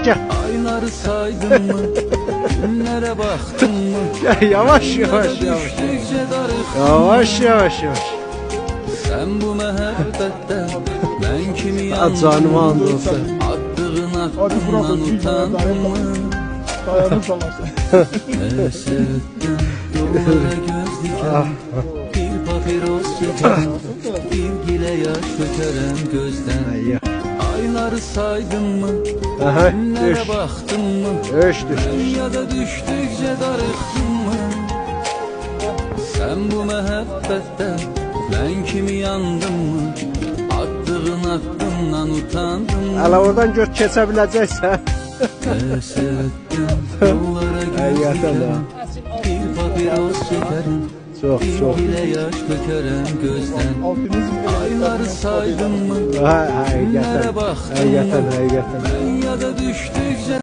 gel. Ayları saydın mı? Günlere baktın mı? Gel yavaş yavaş yavaş. Düştükçe darıktın. Yavaş yavaş yavaş. Sen bu mehabbette ben kimi yandım? Canıma and olsun. Attığın aklımdan utandın mı? Ayağını sallarsın. Esedden yollara göz diken, bir papiros çeken, bir gile yaş dökerem gözden. Ya. Ayları saydın mı? Aha, Günlere düş. baktın mı? Düş düş. Ya da düştükçe darıktın mı? Sen bu mehabbette ben kimi yandım mı? Attığın aklımdan utandın mı? Hala oradan göz keçə biləcəksən. Esedden yollara göz Həqiqətən diken, də. bir papiros çekerim, Çox çox. bir bile yaş dökerem gözden. Ayları saydın mı? Ha, həqiqətən. Günlere baktın mı? Həqiqətən, həqiqətən. Ben ya da düştükçe